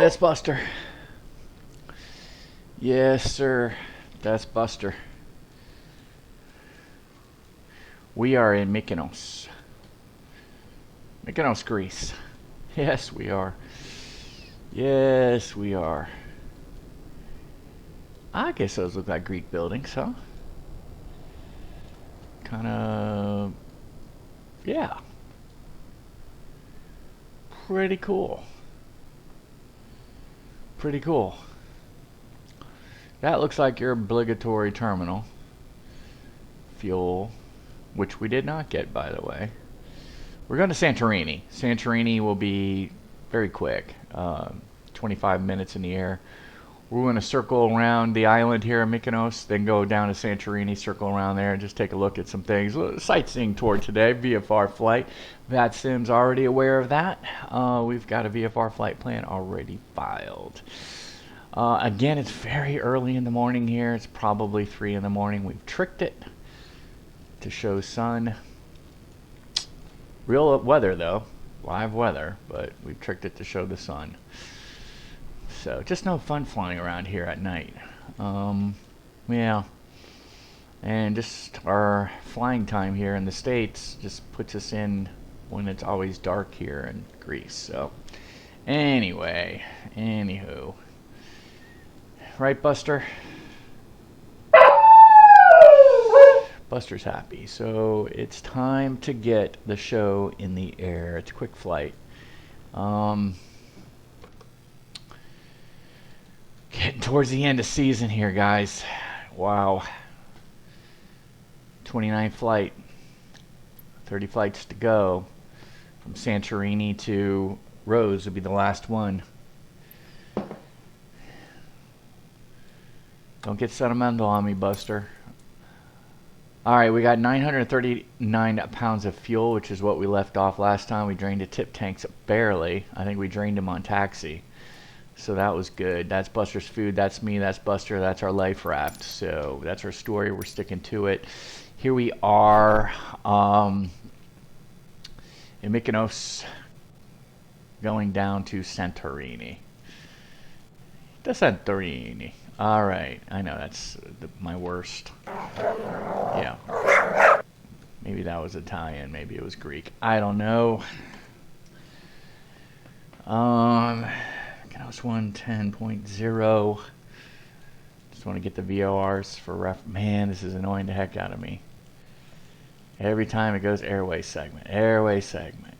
that's Buster. Yes, sir. That's Buster. We are in Mykonos. Mykonos, Greece. Yes, we are. Yes, we are. I guess those look like Greek buildings, huh? Kind of, yeah. Pretty cool. Pretty cool. That looks like your obligatory terminal. Fuel, which we did not get, by the way. We're going to Santorini. Santorini will be very quick. 25 minutes in the air. We're going to circle around the island here in Mykonos, then go down to Santorini, circle around there, and just take a look at some things. Sightseeing tour today, VFR flight. Vatsim's already aware of that. We've got a VFR flight plan already filed. Again, it's very early in the morning here. It's probably 3 in the morning. We've tricked it to show sun. Real weather, though. Live weather, but we've tricked it to show the sun. So just no fun flying around here at night. Yeah. And just our flying time here in the States just puts us in when it's always dark here in Greece. So anyway, anywho. Right, Buster? Buster's happy. So it's time to get the show in the air. It's a quick flight. Getting towards the end of season here, guys. Wow. 29th flight. 30 flights to go. From Santorini to Rose will be the last one. Don't get sentimental on me, Buster. Alright, we got 939 pounds of fuel, which is what we left off last time. We drained the tip tanks barely. I think we drained them on taxi. So that was good. That's Buster's food. That's me. That's Buster. That's our life raft. So that's our story. We're sticking to it. Here we are in Mykonos, going down to Santorini. The Santorini. All right. I know that's my worst. Yeah. Maybe that was Italian. Maybe it was Greek. I don't know. Mykonos 110.0. Just want to get the VORs for ref. Man, this is annoying the heck out of me. Every time it goes airway segment. Airway segment.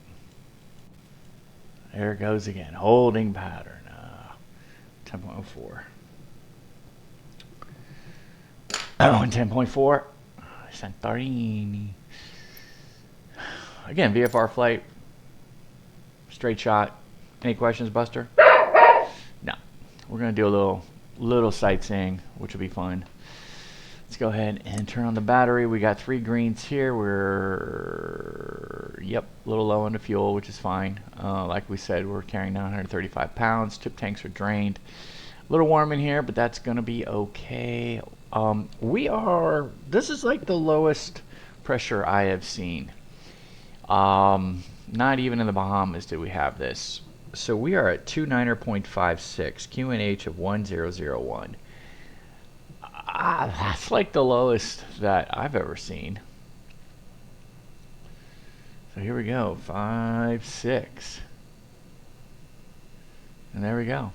There it goes again. Holding pattern. 10.04. Oh, and 10.4. Santorini. Again, VFR flight. Straight shot. Any questions, Buster? No. We're going to do a little sightseeing, which will be fun. Let's go ahead and turn on the battery. We got 3 greens here. We're, yep, a little low on the fuel, which is fine. Like we said, we're carrying 935 pounds. Tip tanks are drained. A little warm in here, but that's going to be okay. This is like the lowest pressure I have seen. Not even in the Bahamas did we have this. So we are at 29.56, QNH of 1001. That's like the lowest that I've ever seen. So here we go, 5.6. And there we go.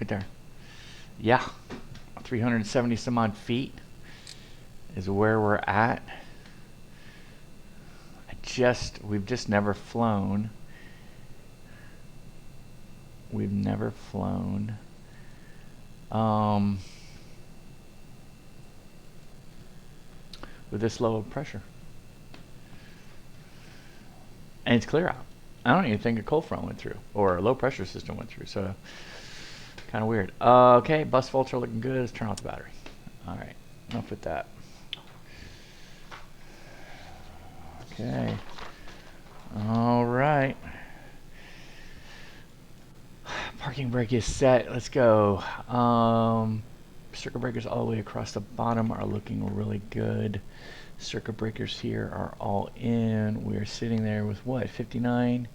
Right there. Yeah, 370 some odd feet is where we're at. We've just never flown. We've never flown. With this low of pressure. And it's clear out. I don't even think a cold front went through, or a low pressure system went through, so kind of weird. Okay, bus filter looking good. Let's turn off the battery. Alright, enough with that. Okay. Alright. Parking brake is set. Let's go. Circuit breakers all the way across the bottom are looking really good. Circuit breakers here are all in. We're sitting there with what? 59,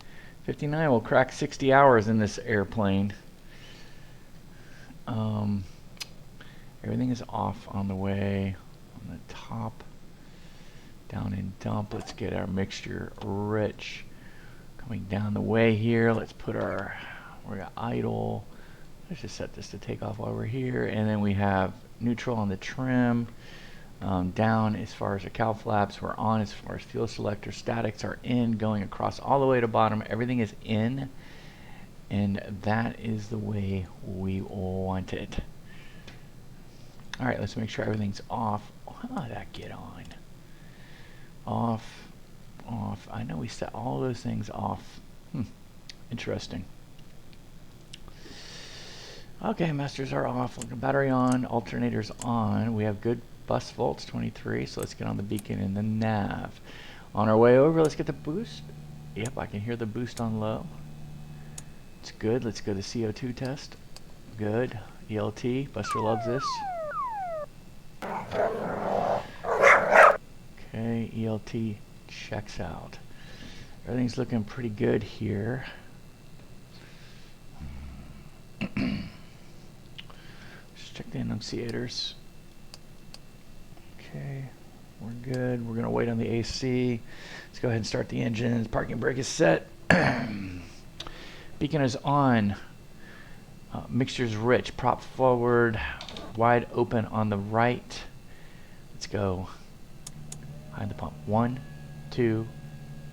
59 will crack 60 hours in this airplane. Everything is off on the way on the top. Down in dump, let's get our mixture rich. Coming down the way here, let's put our, we're gonna idle. Let's just set this to take off while we're here. And then we have neutral on the trim. Down as far as the cowl flaps, we're on as far as fuel selector. Statics are in, going across all the way to bottom. Everything is in, and that is the way we want it. All right, let's make sure everything's off. How did that get on? Off, off. I know we set all those things off. Interesting. Okay, masters are off. Battery on, alternators on. We have good bus volts, 23. So let's get on the beacon and the nav. On our way over, let's get the boost. Yep, I can hear the boost on low. It's good. Let's go to CO2 test. Good. ELT. Buster loves this. Okay, ELT checks out. Everything's looking pretty good here. Just check the annunciators. Okay, we're good. We're going to wait on the AC. Let's go ahead and start the engines. Parking brake is set. Beacon is on. Mixture's rich. Prop forward. Wide open on the right. Let's go. Behind the pump. 1, 2,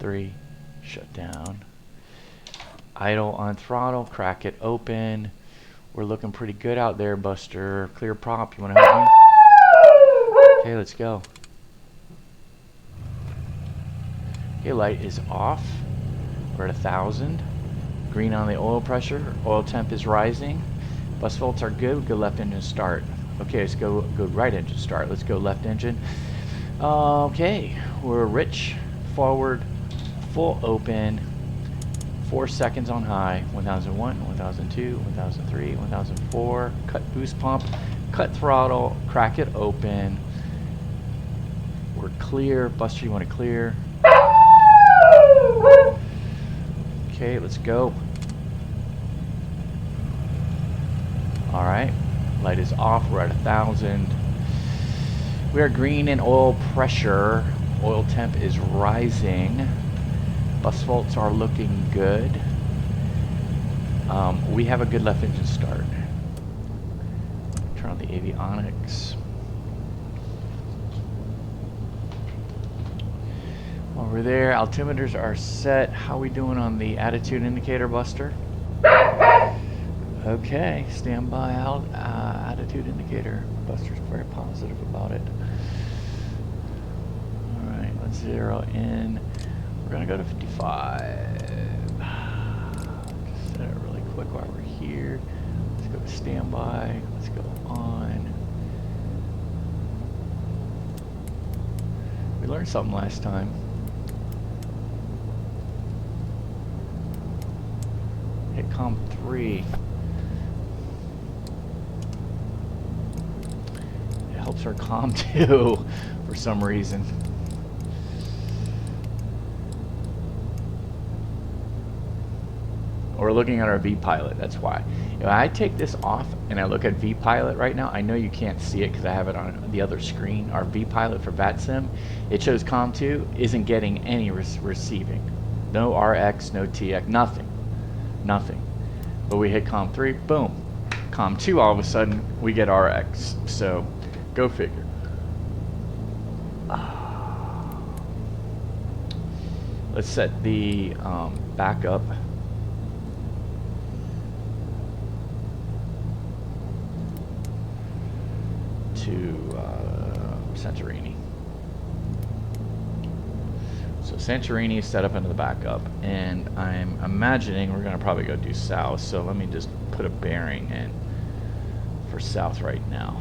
3. Shut down. Idle on throttle. Crack it open. We're looking pretty good out there, Buster. Clear prop. You want to help me? Okay, let's go. Okay, light is off. We're at 1,000. Green on the oil pressure. Oil temp is rising. Bus volts are good. Go left engine start. Okay, let's go right engine start. Let's go left engine. Okay, we're rich, forward, full open, 4 seconds on high, 1001, 1002, 1003, 1004, cut boost pump, cut throttle, crack it open. We're clear. Buster, you want to clear? Okay, let's go. All right, light is off. We're at 1,000. We are green in oil pressure. Oil temp is rising. Bus volts are looking good. We have a good left engine start. Turn on the avionics. Over there, altimeters are set. How are we doing on the attitude indicator, Buster? Okay, standby out. Attitude indicator. Buster's very positive about it. All right, let's zero in. We're gonna go to 55. Just set it really quick while we're here. Let's go to standby. Let's go on. We learned something last time. Hit comp 3. It helps our comm 2 for some reason. We're looking at our V-Pilot, that's why. If I take this off and I look at V-Pilot right now, I know you can't see it because I have it on the other screen. Our V-Pilot for Vatsim, it shows COM 2 isn't getting any receiving. No RX, no TX, nothing. Nothing. But we hit COM 3, boom. COM 2, all of a sudden, we get RX. So, go figure. Let's set the backup. To Santorini. So Santorini is set up into the backup, and I'm imagining we're going to probably go do south. So let me just put a bearing in for south right now.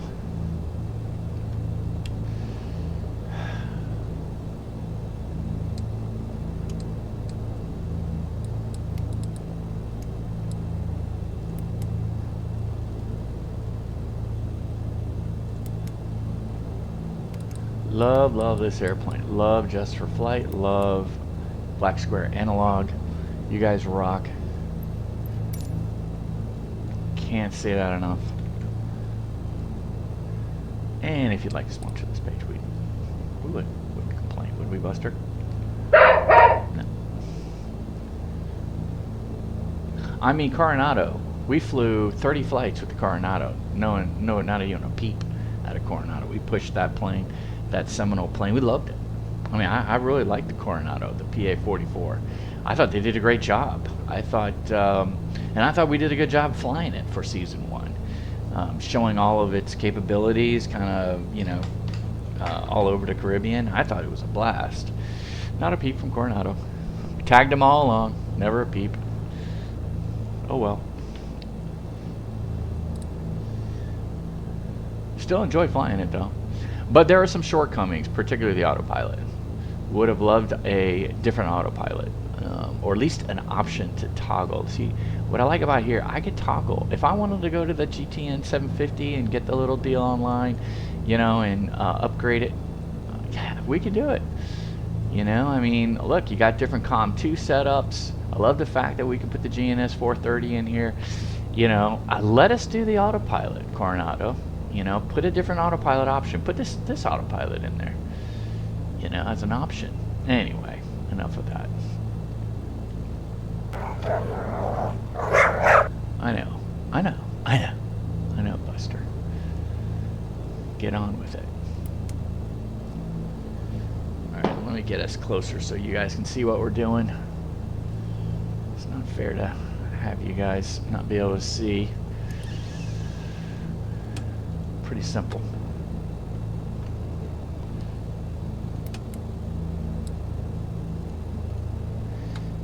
Love this airplane. Love Just for Flight. Love Black Square Analog. You guys rock. Can't say that enough. And if you'd like to sponsor this page, we wouldn't complain, would we, Buster? No. I mean, Coronado. We flew 30 flights with the Coronado. No, not even a peep out of Coronado. We pushed that plane, that Seminole plane. We loved it. I mean, I really liked the Coronado, the PA-44. I thought they did a great job. I thought, and I thought we did a good job flying it for season 1, showing all of its capabilities, kind of, you know, all over the Caribbean. I thought it was a blast. Not a peep from Coronado. Tagged them all along. Never a peep. Oh well. Still enjoy flying it though. But there are some shortcomings, particularly the autopilot. Would have loved a different autopilot, or at least an option to toggle. See, what I like about here, I could toggle. If I wanted to go to the GTN 750 and get the little deal online, you know, and upgrade it, yeah, we could do it. You know, I mean, look, you got different COM2 setups. I love the fact that we can put the GNS 430 in here. You know, let us do the autopilot, Coronado. You know, put a different autopilot option. Put this autopilot in there, you know, as an option. Anyway, enough of that. I know, Buster. Get on with it. Alright, let me get us closer so you guys can see what we're doing. It's not fair to have you guys not be able to see. Pretty simple.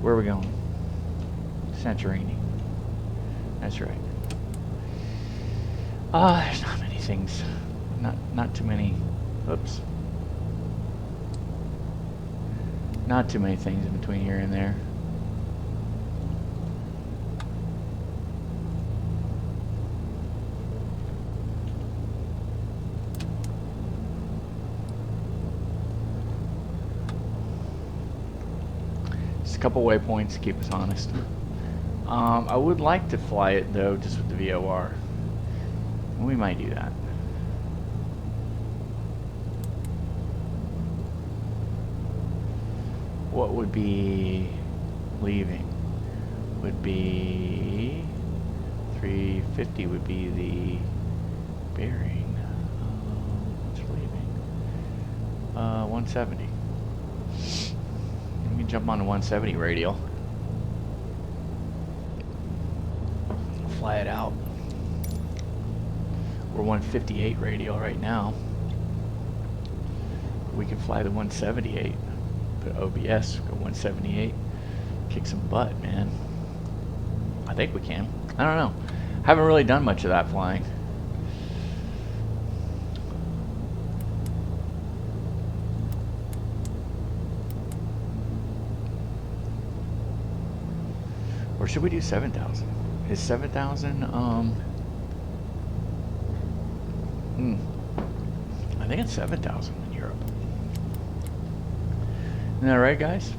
Where are we going? Santorini. That's right. There's not many things. Not too many. Oops. Not too many things in between here and there. A couple waypoints to keep us honest. I would like to fly it though, just with the VOR. We might do that. What would be leaving? Would be 350 would be the bearing. What's leaving? 170. We can jump on the 170 radial. Fly it out. We're 158 radial right now. We can fly the 178. Put OBS, go 178. Kick some butt, man. I think we can. I don't know. Haven't really done much of that flying. Or should we do 7,000? Is 7,000, I think it's 7,000 in Europe. Isn't that right, guys?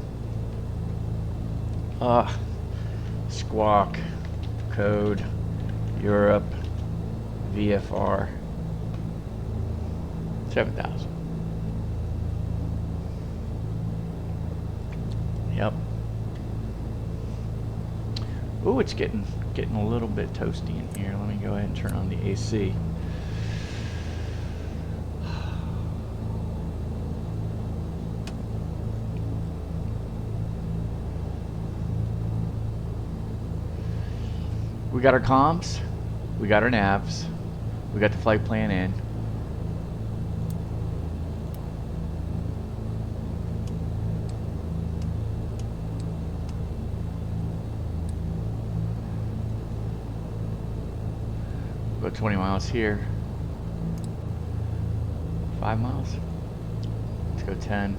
Squawk, code, Europe, VFR, 7,000. Yep. Ooh, it's getting a little bit toasty in here. Let me go ahead and turn on the AC. We got our comms, we got our navs, we got the flight plan in. Go 20 miles here. 5 miles. Let's go 10.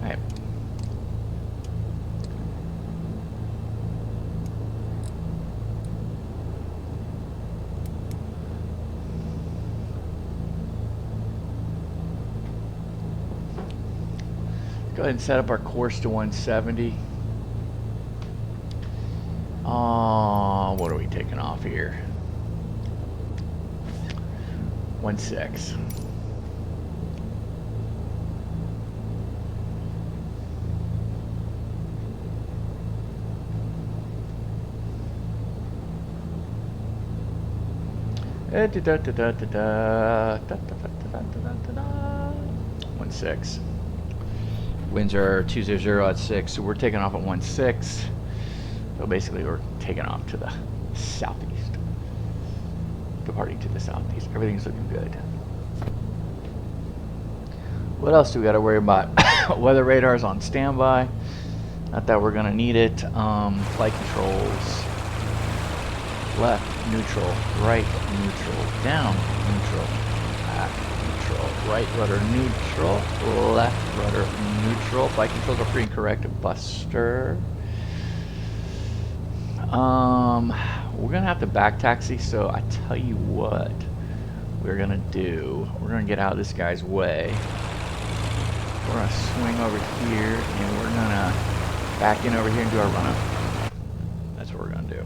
Alright. Go ahead and set up our course to 170. What are we taking off here? 16. One six. Winds are 200 at 6, so we're taking off at 16. So basically we're taking off to the southeast. Departing to the southeast. Everything's looking good. What else do we got to worry about? Weather radar's on standby. Not that we're going to need it. Flight controls. Left, neutral, right, neutral, down, neutral, back, neutral, right rudder, neutral, left rudder, neutral. Flight controls are pretty correct. Buster. We're gonna have to back taxi, so I tell you what we're gonna do. We're gonna get out of this guy's way. We're gonna swing over here, and we're gonna back in over here and do our run up. That's what we're gonna do.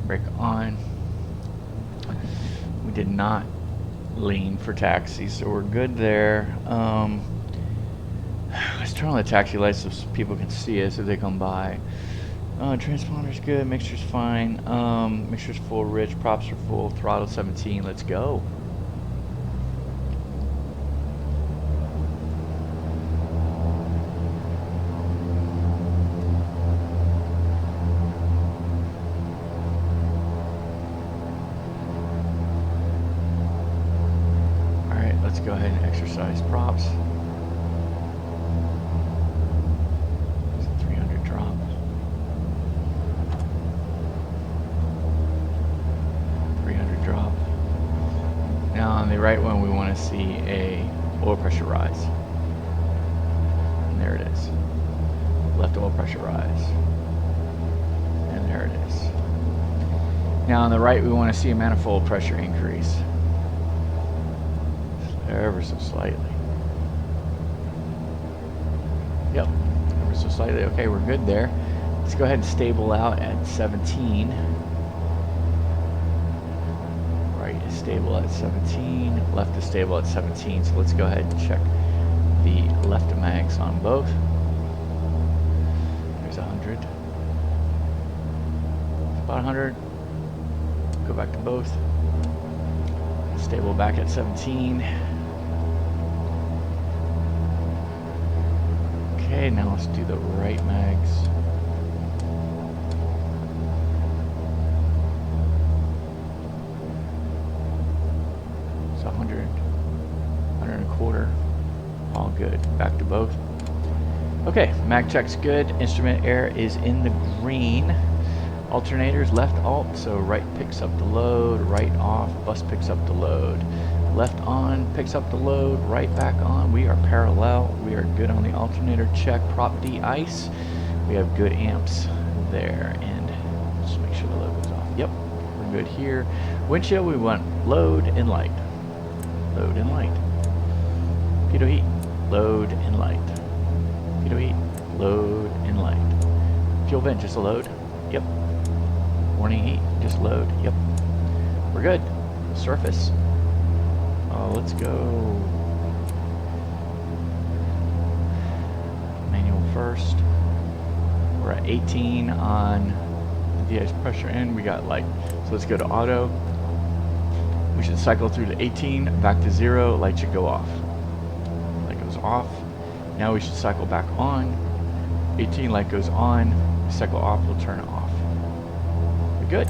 Brake on. We did not lean for taxi, so we're good there. Let's turn on the taxi lights so people can see us if they come by. Transponder's good, mixture's fine. Mixture's full, rich, props are full, throttle 17, let's go. Let's go ahead and exercise props. There's a 300 drop. 300 drop. Now on the right one we want to see a oil pressure rise. And there it is. Left oil pressure rise. And there it is. Now on the right we want to see a manifold pressure increase. Ever so slightly. Yep, ever so slightly. Okay, we're good there. Let's go ahead and stable out at 17. Right is stable at 17. Left is stable at 17. So let's go ahead and check the left mags on both. There's 100. About 100. Go back to both. Stable back at 17. Okay, now let's do the right mags. It's 100, 125. All good. Back to both. Okay, mag check's good. Instrument air is in the green. Alternators left alt, so right picks up the load, right off, bus picks up the load. Left on picks up the load, right back on. We are parallel. We are good on the alternator check. Prop D ice. We have good amps there. And just make sure the load goes off. Yep, we're good here. Windshield, we want load and light. Load and light. Pitot heat, load and light. Pitot heat, load and light. Fuel vent, just a load. Yep. Warning heat, just load. Yep. We're good. Surface. Let's go manual first. We're at 18 on the de-ice pressure in. We got light. So let's go to auto. We should cycle through to 18, back to 0. Light should go off. Light goes off. Now we should cycle back on. 18, light goes on. Cycle off, we'll turn it off. Good.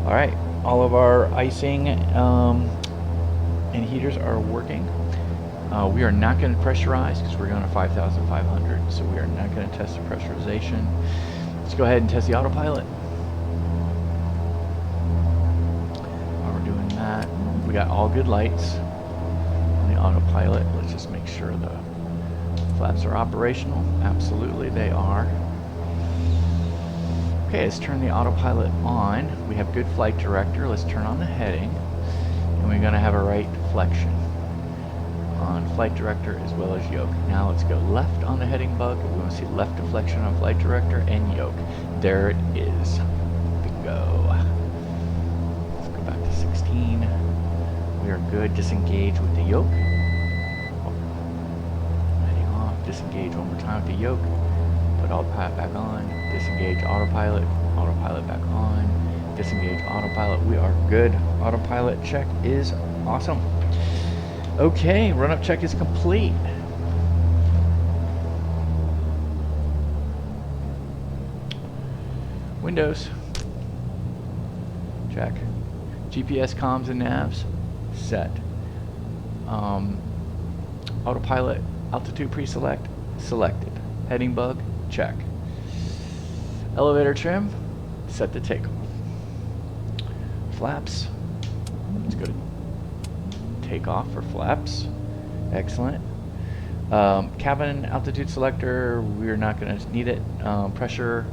All right, all of our icing and heaters are working. We are not going to pressurize because we're going to 5,500, so we are not going to test the pressurization. Let's go ahead and test the autopilot. While we're doing that, we got all good lights on the autopilot. Let's just make sure the flaps are operational. Absolutely, they are. Okay, let's turn the autopilot on. We have good flight director. Let's turn on the heading, and we're going to have a right deflection on flight director as well as yoke. Now let's go left on the heading bug. We want to see left deflection on flight director and yoke. There it is. Bingo. Let's go back to 16. We are good. Disengage with the yoke. Heading off. Disengage one more time with the yoke. Put autopilot back on. Disengage autopilot. Autopilot back on. Disengage autopilot. We are good. Autopilot check is awesome. Okay, run-up check is complete. Windows. Check. GPS comms and navs. Set. Autopilot altitude pre-select. Selected. Heading bug. Check. Elevator trim. Set to takeoff. Flaps. Let's go to takeoff for flaps. Excellent. Cabin altitude selector, we're not going to need it. Pressure,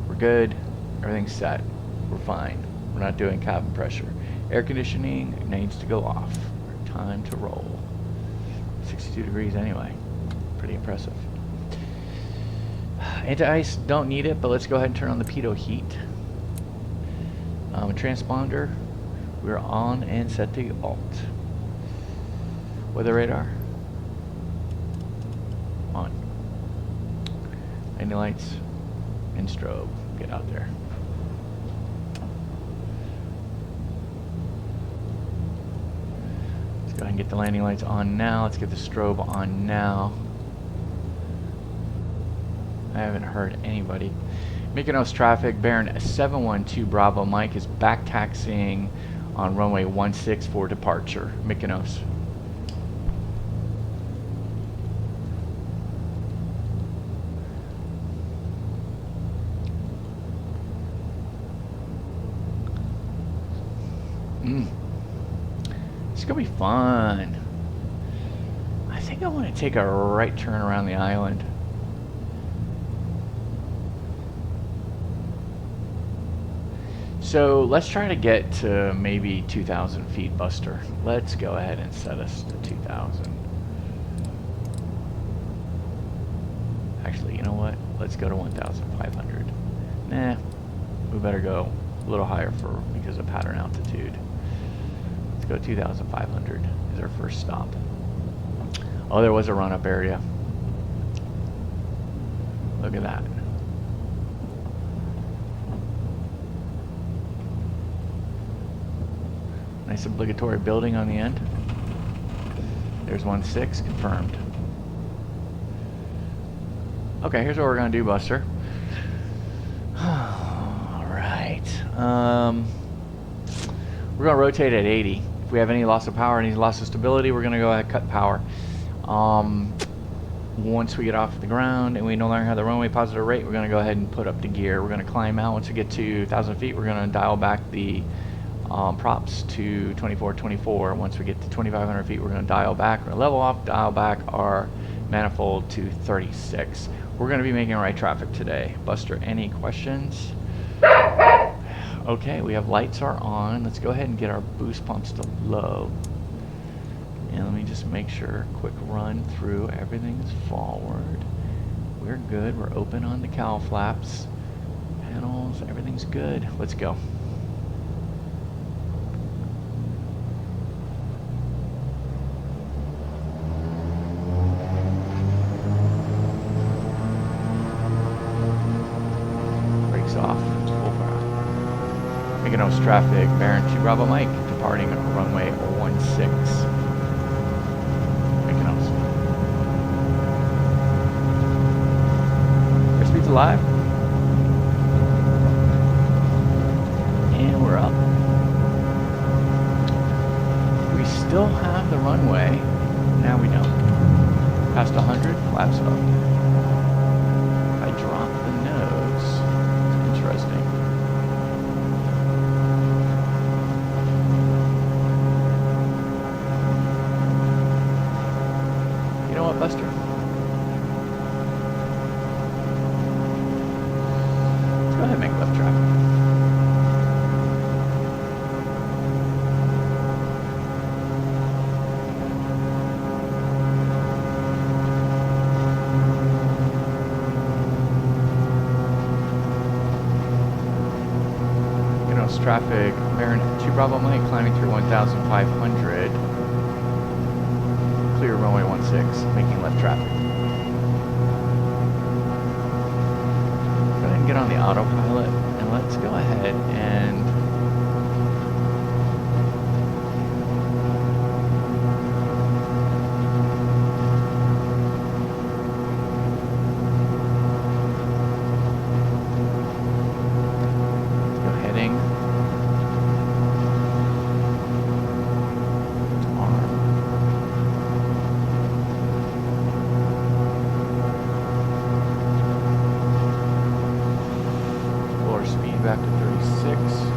we're good. Everything's set. We're fine. We're not doing cabin pressure. Air conditioning needs to go off. Time to roll. 62 degrees anyway. Pretty impressive. Anti-ice, don't need it, but let's go ahead and turn on the pitot heat. Transponder, we're on and set to alt. Weather radar on. Landing lights and strobe. Get out there. Let's go ahead and get the landing lights on now. Let's get the strobe on now. I haven't heard anybody. Mykonos traffic, Baron 712 Bravo Mike is back taxiing on runway 16 for departure. Mykonos. It's gonna be fun. I think I want to take a right turn around the island. So let's try to get to maybe 2,000 feet, Buster. Let's go ahead and set us to 2,000. Actually, you know what? Let's go to 1,500. Nah, we better go a little higher because of pattern altitude. Let's go 2,500 is our first stop. Oh, there was a run-up area. Look at that. Nice obligatory building on the end. There's 16, confirmed. Okay, here's what we're gonna do, Buster. All right. We're gonna rotate at 80. If we have any loss of power, any loss of stability, we're gonna go ahead and cut power. Once we get off the ground and we no longer have the runway positive rate, we're gonna go ahead and put up the gear. We're gonna climb out. Once we get to 1,000 feet, we're gonna dial back the props to 2424. Once we get to 2,500 feet, we're going to dial back. We're going to level off, dial back our manifold to 36. We're going to be making right traffic today. Buster, any questions? Okay, we have lights are on. Let's go ahead and get our boost pumps to low. And let me just make sure, quick run through. Everything's forward. We're good. We're open on the cowl flaps. Panels, everything's good. Let's go. Off. Mykonos traffic, Baron 2 Bravo Mike, departing runway 16. Mykonos. Airspeed's alive. Past 100, flaps up. I dropped the nose. Interesting. You know what, Buster? Let's go ahead and make left traffic. Traffic, Baron 2 Bravo Mike climbing through 1,500. Clear runway 16, making left traffic. Go ahead and get on the autopilot, and let's go ahead and back to 36.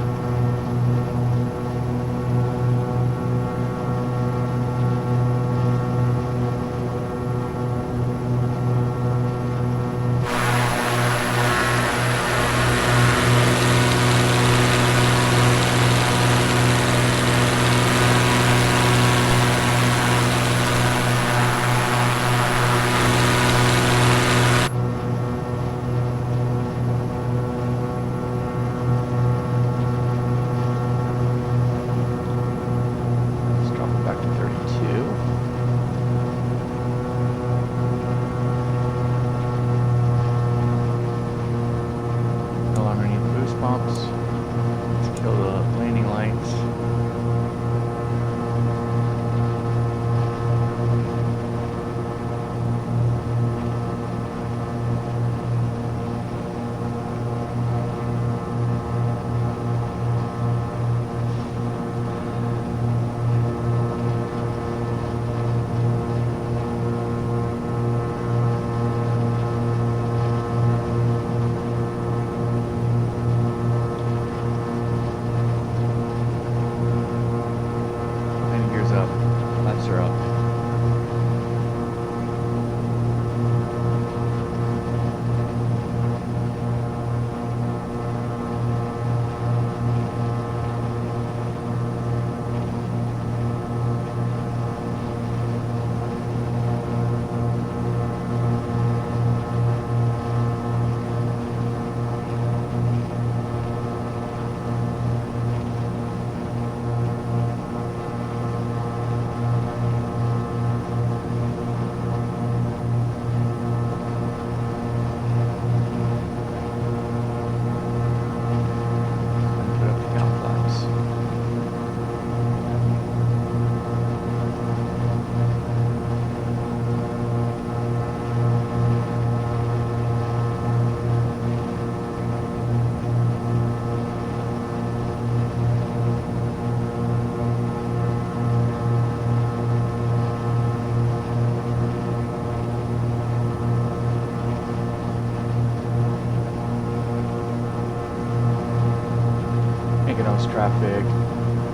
Traffic.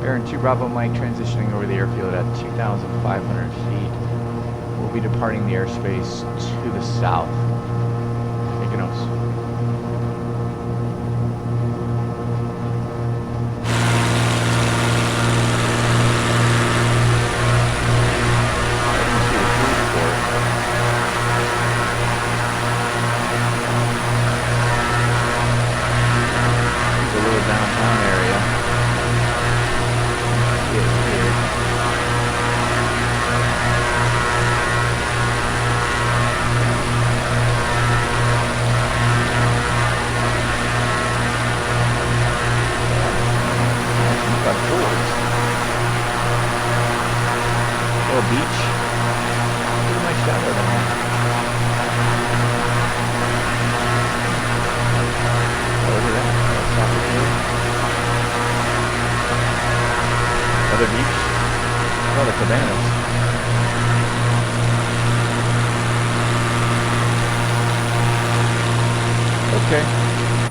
Baron 2 Bravo Mike transitioning over the airfield at 2,500 feet. We'll be departing the airspace to the south. Take notes. Okay,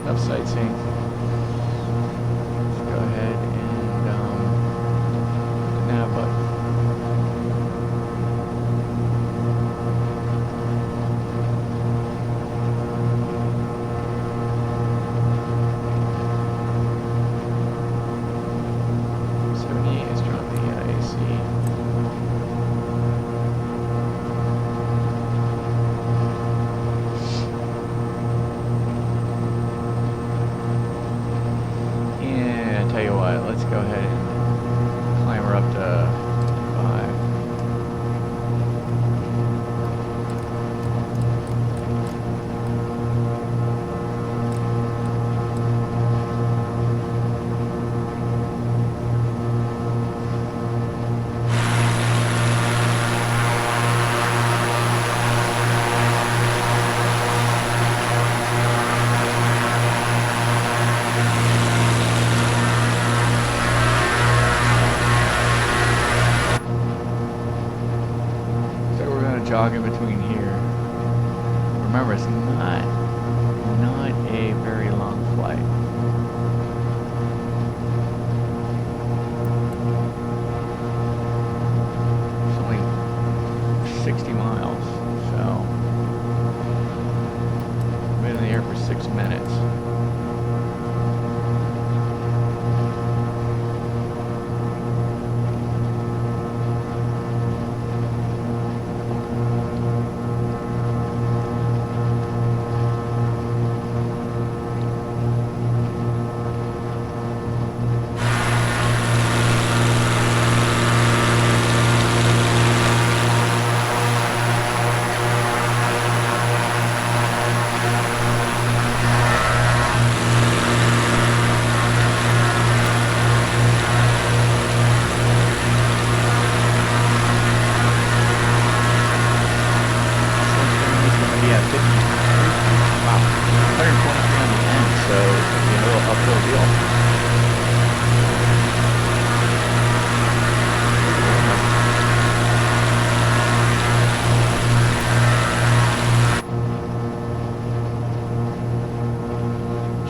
enough sightseeing. Let's go ahead and hit the nav button. Let's go ahead and climb her up to 5. Jog in between here. Remember, it's not a very long flight. It's only 60 miles, so we've been in the air for 6 minutes.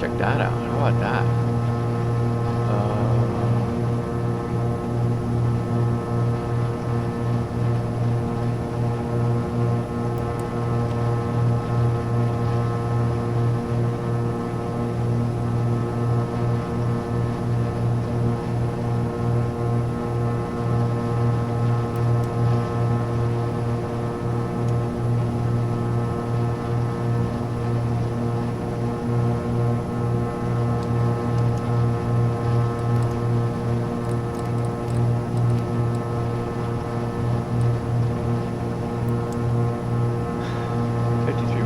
Check that out. How about that?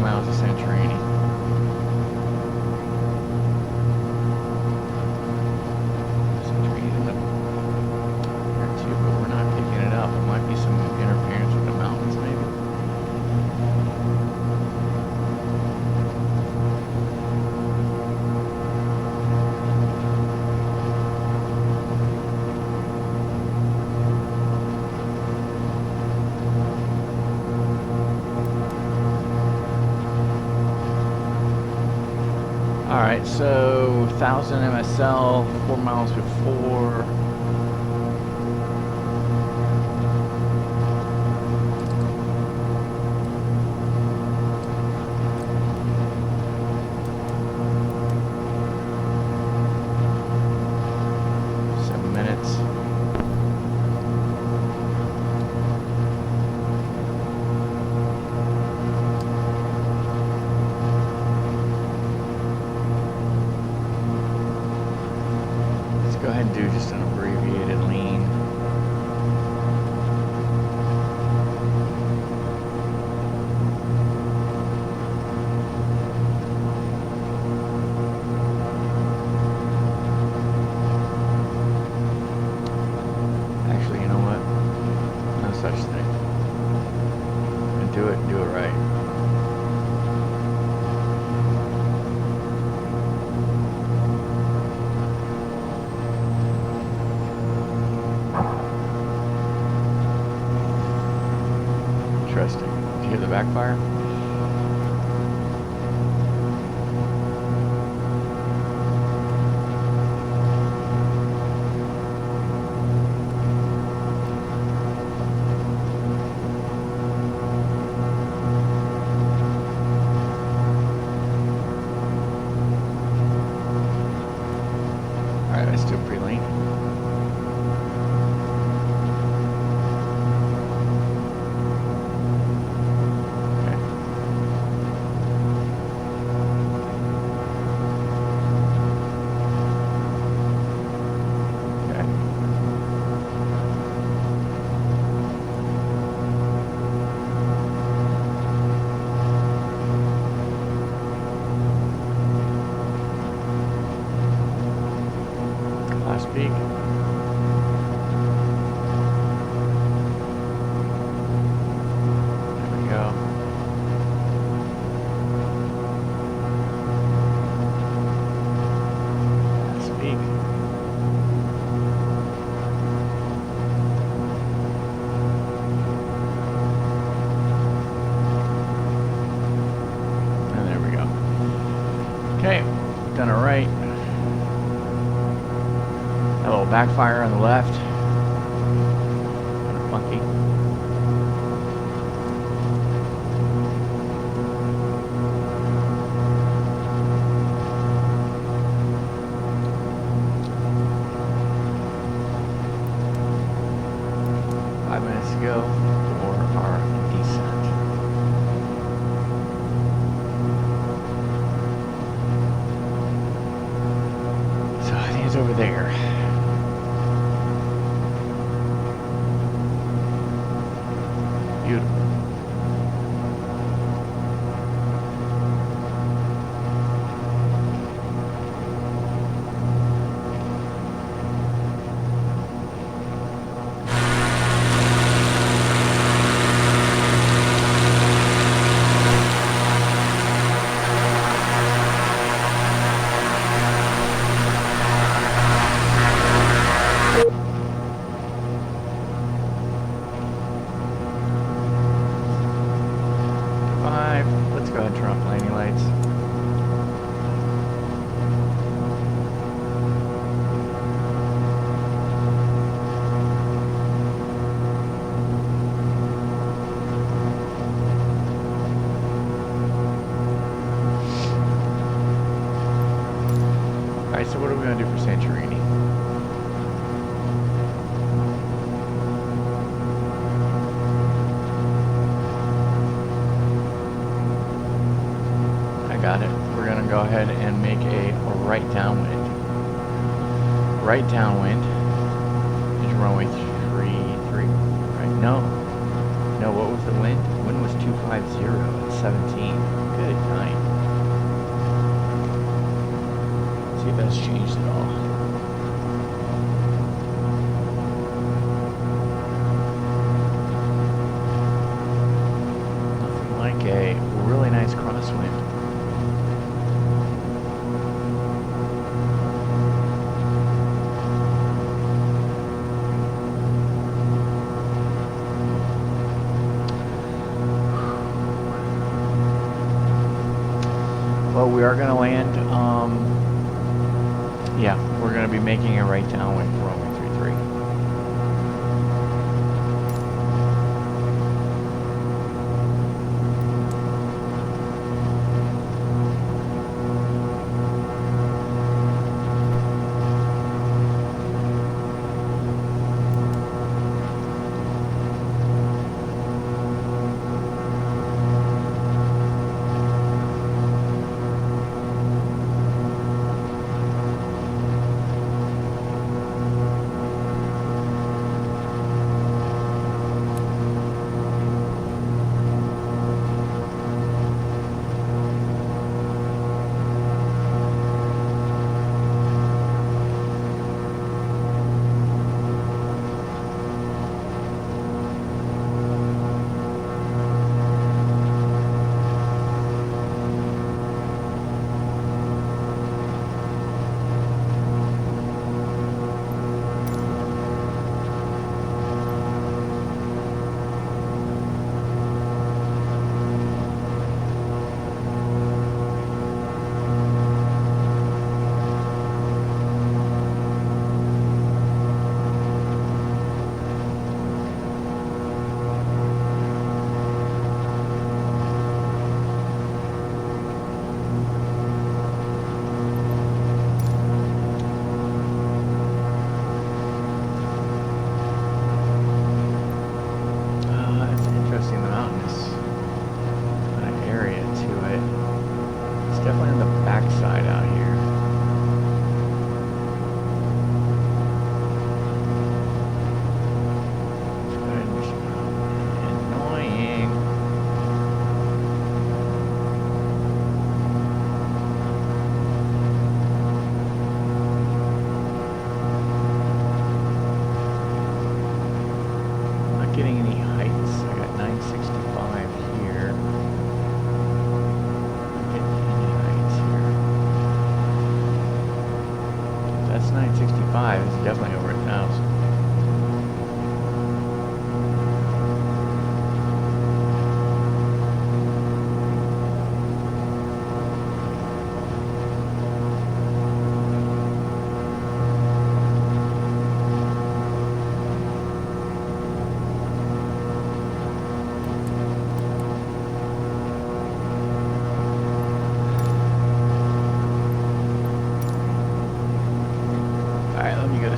miles of Santorini. Santorini's in the here too, but we're not picking it up. There might be some interference with the mountains, maybe. Alright, so 1000 MSL, 4 miles before. Go ahead and do just an abbreviated lean. Actually, you know what? No such thing. And do it right. Interesting. Did you hear the backfire? Okay, done it right. A little backfire on the left. Kind of funky. To go for our descent. So I think it's over there. Beautiful. Let's go ahead and turn off landing lights. Alright, so what are we going to do for Santorini? Got it. We're going to go ahead and make a right downwind. Right downwind is runway 33. Right? No. No, what was the wind? Wind was 250 at 17. Good night. Let's see if that's changed at all. Nothing like a really nice crosswind. Well, we are going to land, yeah, we're going to be making a right downwind for runway 33.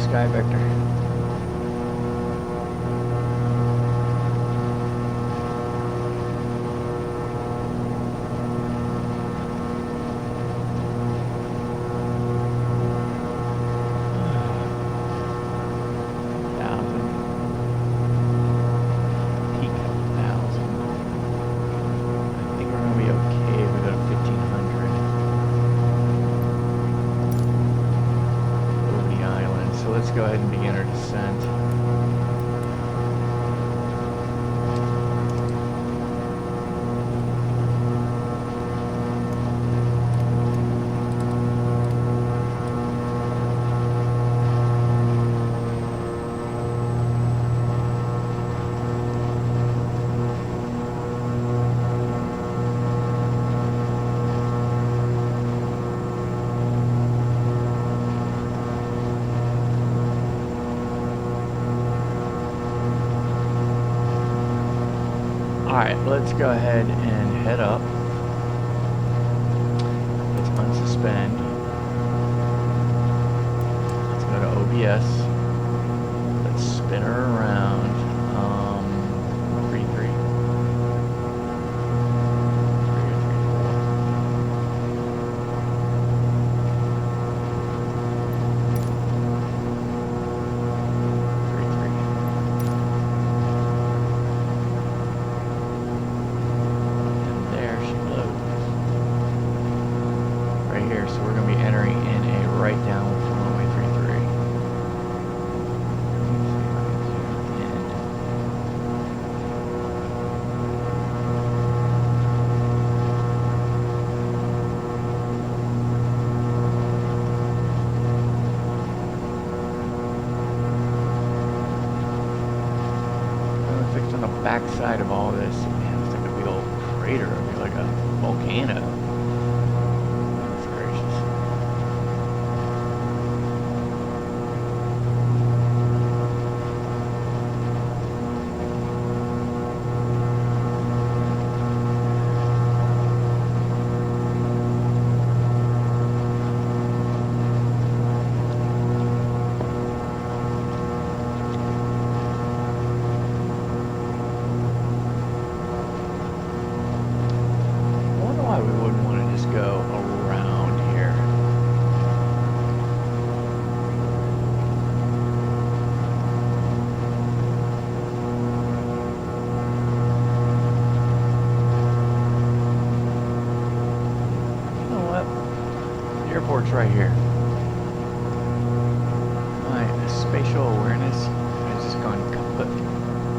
Sky Vector. Let's go ahead and begin our descent. Alright, let's go ahead and head up. Let's unsuspend. Let's go to OBS. Let's spin her around. 3-3. 3-3. Here, so we're going to be entering in a right downwind from runway 33. I'm fixed on the back side of all this. Man, it's like a big old crater. It'd be like a volcano. Airport's right here. My spatial awareness has just gone kaput.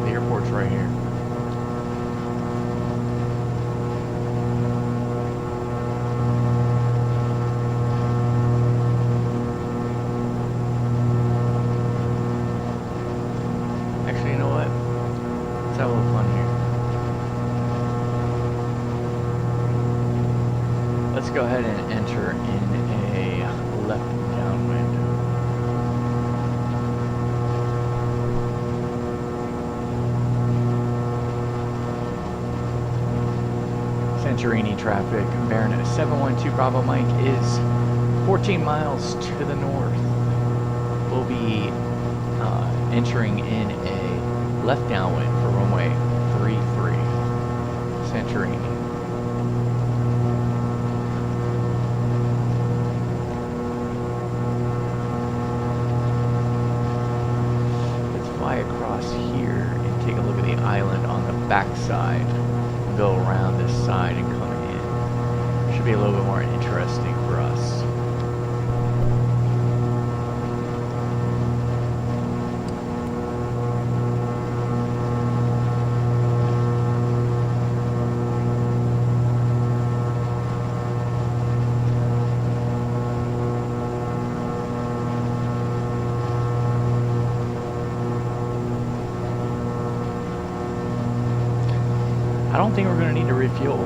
The airport's right here. Actually, you know what? Let's have a little fun here. Let's go ahead and enter in a left downwind. Santorini traffic, bearing at 712 Bravo Mike is 14 miles to the north. We'll be entering in a left downwind for runway 33, Santorini. Across here and take a look at the island on the back side, go around this side and come in. Should be a little bit more interesting for us. I don't think we're going to need to refuel.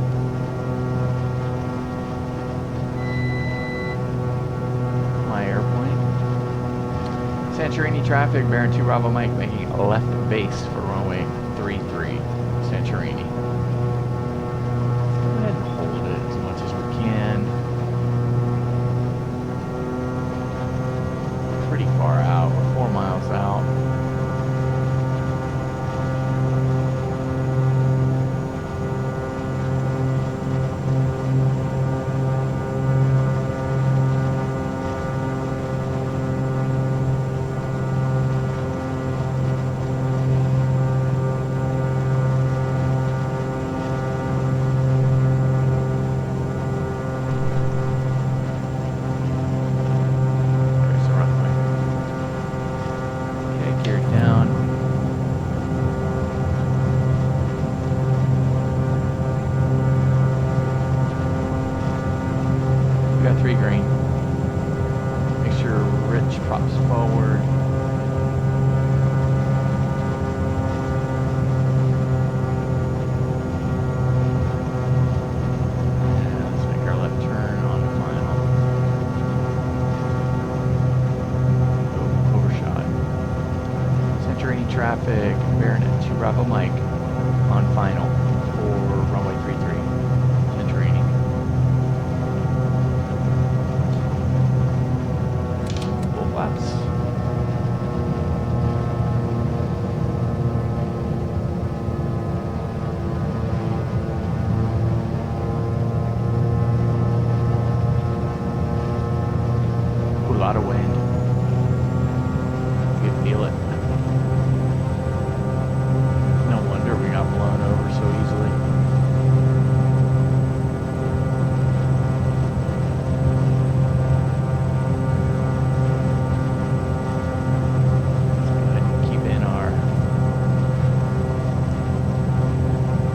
Santorini traffic, bearing 2 Bravo Mike, making a left base for runway 33, Santorini. Go ahead and hold it as much as we can. Pretty far out, we're 4 miles out. Traffic, bearing at 2 Bravo Mike on final for runway 33, Santorini. Full flaps. Ooh, a lot of wind. You can feel it. Blown over so easily. Let's go ahead and keep in our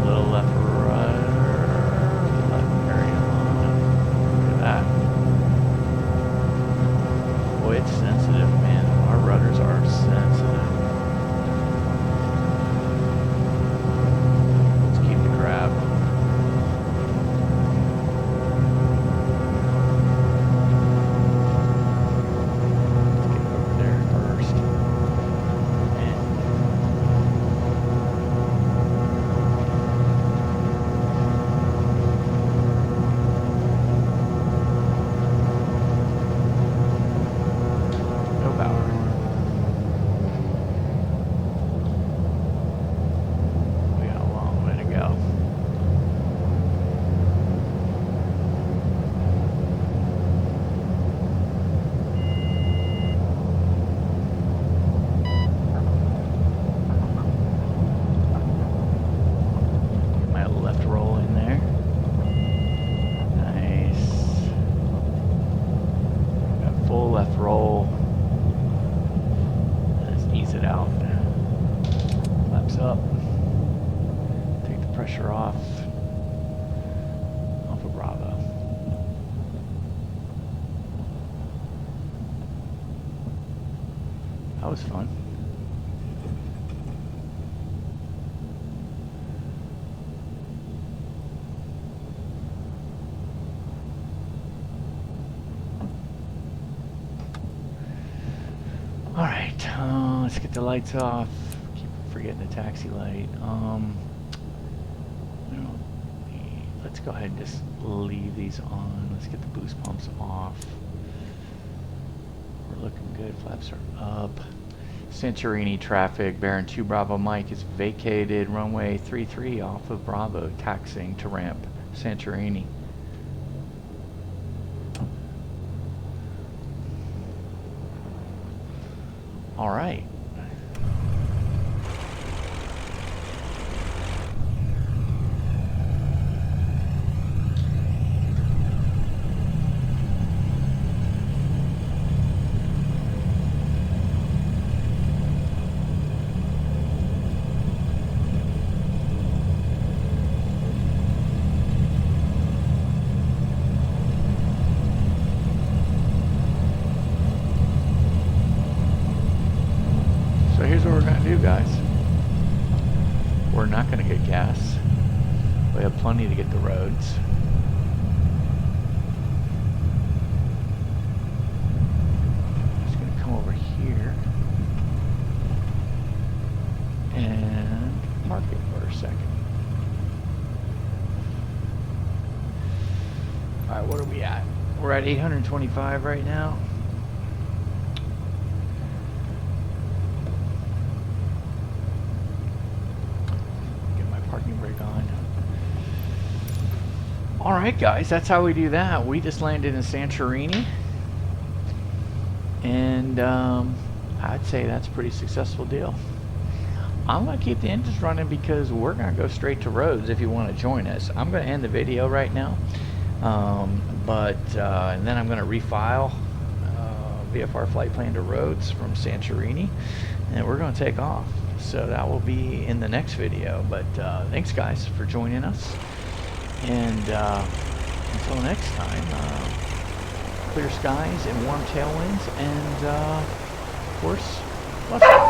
little left area line. Look at that. Boy, it's sensitive, man. Our rudders are sensitive. Up, take the pressure off of Bravo. That was fun. All right, let's get the lights off. Forgetting the taxi light. Let's go ahead and just leave these on. Let's get the boost pumps off. We're looking good. Flaps are up. Santorini traffic, bearing 2 Bravo Mike is vacated. Runway 33 off of Bravo, taxiing to ramp Santorini. All right. Here's what we're going to do, guys. We're not going to get gas. We have plenty to get the roads. Just going to come over here. what are we at? We're at 825 right now. Get my parking brake on. Alright guys, that's how we do that. We just landed in Santorini. And I'd say that's a pretty successful deal. I'm going to keep the engines running because we're going to go straight to roads if you want to join us. I'm going to end the video right now. And then I'm going to refile VFR flight plan to roads from Santorini. And we're going to take off. So that will be in the next video. But thanks guys for joining us. And until next time, clear skies and warm tailwinds, and of course, lots of